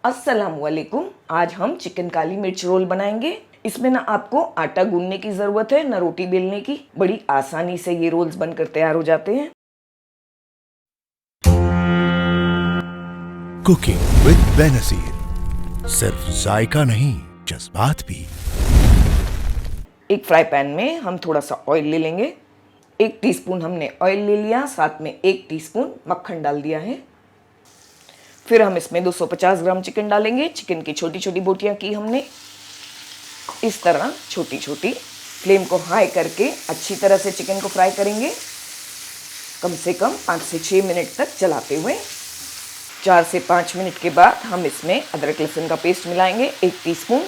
अस्सलाम वालेकुम। आज हम चिकन काली मिर्च रोल बनाएंगे। इसमें ना आपको आटा गूंदने की ज़रूरत है, ना रोटी बेलने की। बड़ी आसानी से ये रोल्स बनकर तैयार हो जाते हैं। कुकिंग विद बेनज़ीर, सिर्फ जायका नहीं जज्बात भी। एक फ्राई पैन में हम थोड़ा सा ऑयल ले लेंगे। 1 टीस्पून हमने ऑयल ले लिया, साथ में 1 टीस्पून मक्खन डाल दिया है। फिर हम इसमें 250 ग्राम चिकन डालेंगे। चिकन की छोटी छोटी बोटियां की हमने, इस तरह छोटी छोटी। फ्लेम को हाई करके अच्छी तरह से चिकन को फ्राई करेंगे, कम से कम 5 से 6 मिनट तक चलाते हुए। 4 से 5 मिनट के बाद हम इसमें अदरक लहसुन का पेस्ट मिलाएंगे, 1 टीस्पून।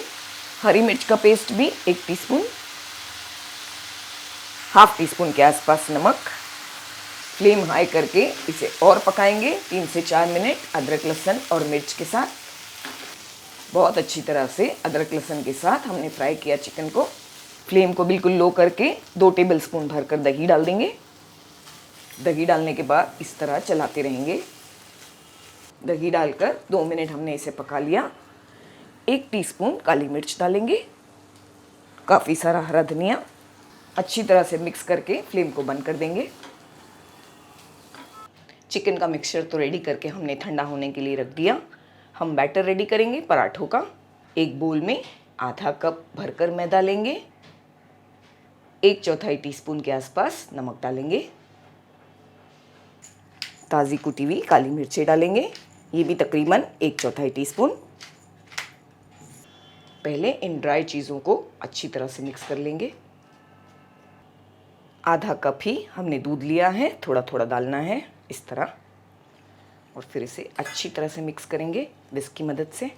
हरी मिर्च का पेस्ट भी 1 टीस्पून। हाफ टीस्पून के आसपास नमक। फ्लेम हाई करके इसे और पकाएंगे 3 से 4 मिनट अदरक लहसुन और मिर्च के साथ। बहुत अच्छी तरह से अदरक लहसुन के साथ हमने फ्राई किया चिकन को। फ्लेम को बिल्कुल लो करके 2 टेबलस्पून भरकर दही डाल देंगे। दही डालने के बाद इस तरह चलाते रहेंगे। दही डालकर 2 मिनट हमने इसे पका लिया। 1 टीस्पून काली मिर्च डालेंगे, काफ़ी सारा हरा धनिया। अच्छी तरह से मिक्स करके फ्लेम को बंद कर देंगे। चिकन का मिक्सचर तो रेडी करके हमने ठंडा होने के लिए रख दिया। हम बैटर रेडी करेंगे पराठों का। एक बोल में आधा कप भरकर मैदा लेंगे। 1/4 टीस्पून के आसपास नमक डालेंगे। ताज़ी कुटी हुई काली मिर्चें डालेंगे, ये भी तकरीबन 1/4 टीस्पून। पहले इन ड्राई चीज़ों को अच्छी तरह से मिक्स कर लेंगे। आधा कप ही हमने दूध लिया है, थोड़ा थोड़ा डालना है इस तरह, और फिर इसे अच्छी तरह से मिक्स करेंगे विस्क की मदद से।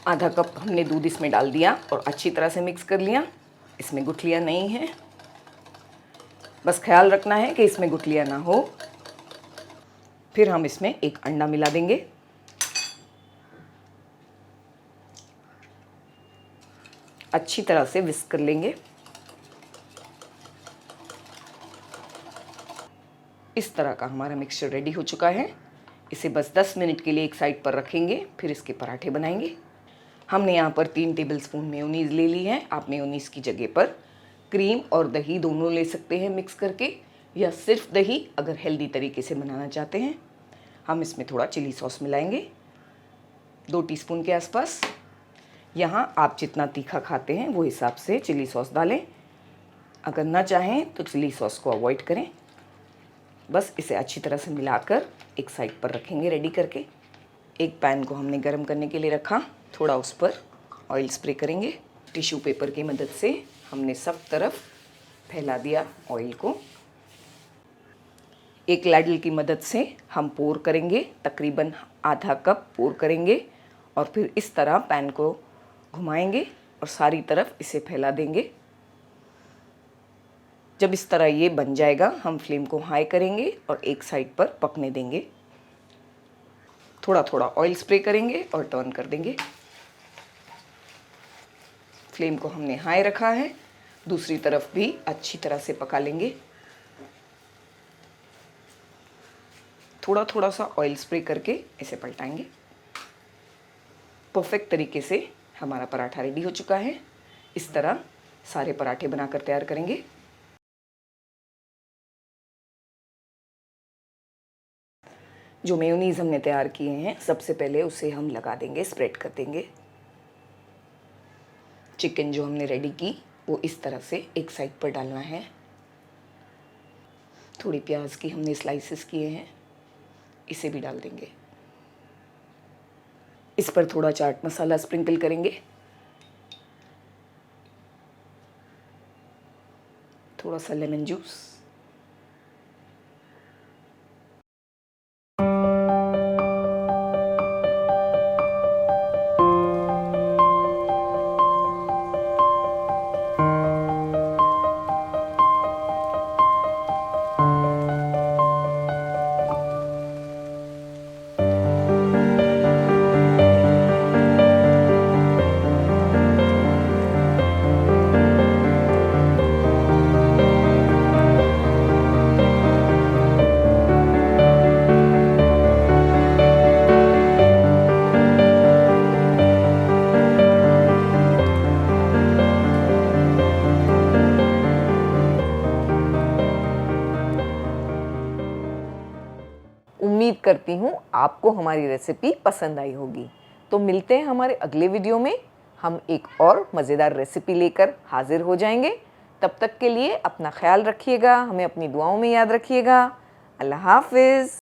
आधा कप हमने दूध इसमें डाल दिया और अच्छी तरह से मिक्स कर लिया। इसमें गुठलियाँ नहीं हैं, बस ख्याल रखना है कि इसमें गुठलियाँ ना हो। फिर हम इसमें 1 अंडा मिला देंगे। अच्छी तरह से विस्क कर लेंगे। इस तरह का हमारा मिक्सचर रेडी हो चुका है। इसे बस 10 मिनट के लिए एक साइड पर रखेंगे, फिर इसके पराठे बनाएंगे। हमने यहाँ पर 3 टेबलस्पून मेयोनीज़ ले ली है। आप मेयोनीज़ की जगह पर क्रीम और दही दोनों ले सकते हैं मिक्स करके, या सिर्फ दही अगर हेल्दी तरीके से बनाना चाहते हैं। हम इसमें थोड़ा चिली सॉस मिलाएंगे, 2 टीस्पून के आसपास। यहाँ आप जितना तीखा खाते हैं वो हिसाब से चिली सॉस डालें। अगर ना चाहें तो चिली सॉस को अवॉइड करें। बस इसे अच्छी तरह से मिलाकर एक साइड पर रखेंगे रेडी करके। एक पैन को हमने गर्म करने के लिए रखा, थोड़ा उस पर ऑयल स्प्रे करेंगे। टिश्यू पेपर की मदद से हमने सब तरफ फैला दिया ऑयल को। एक लैडल की मदद से हम पोर करेंगे, तकरीबन आधा कप पोर करेंगे, और फिर इस तरह पैन को घुमाएंगे और सारी तरफ इसे फैला देंगे। जब इस तरह ये बन जाएगा, हम फ्लेम को हाई करेंगे और एक साइड पर पकने देंगे। थोड़ा थोड़ा ऑयल स्प्रे करेंगे और टर्न कर देंगे। फ्लेम को हमने हाई रखा है, दूसरी तरफ भी अच्छी तरह से पका लेंगे। थोड़ा थोड़ा सा ऑयल स्प्रे करके इसे पलटाएंगे। परफेक्ट तरीके से हमारा पराठा रेडी हो चुका है। इस तरह सारे पराठे बनाकर तैयार करेंगे। जो मेयोनीज़ हमने तैयार किए हैं, सबसे पहले उसे हम लगा देंगे, स्प्रेड कर देंगे। चिकन जो हमने रेडी की वो इस तरह से एक साइड पर डालना है। थोड़ी प्याज की हमने स्लाइसेस किए हैं, इसे भी डाल देंगे। इस पर थोड़ा चाट मसाला स्प्रिंकल करेंगे, थोड़ा सा लेमन जूस। उम्मीद करती हूँ आपको हमारी रेसिपी पसंद आई होगी। तो मिलते हैं हमारे अगले वीडियो में। हम एक और मज़ेदार रेसिपी लेकर हाजिर हो जाएंगे। तब तक के लिए अपना ख्याल रखिएगा, हमें अपनी दुआओं में याद रखिएगा। अल्लाह हाफिज़।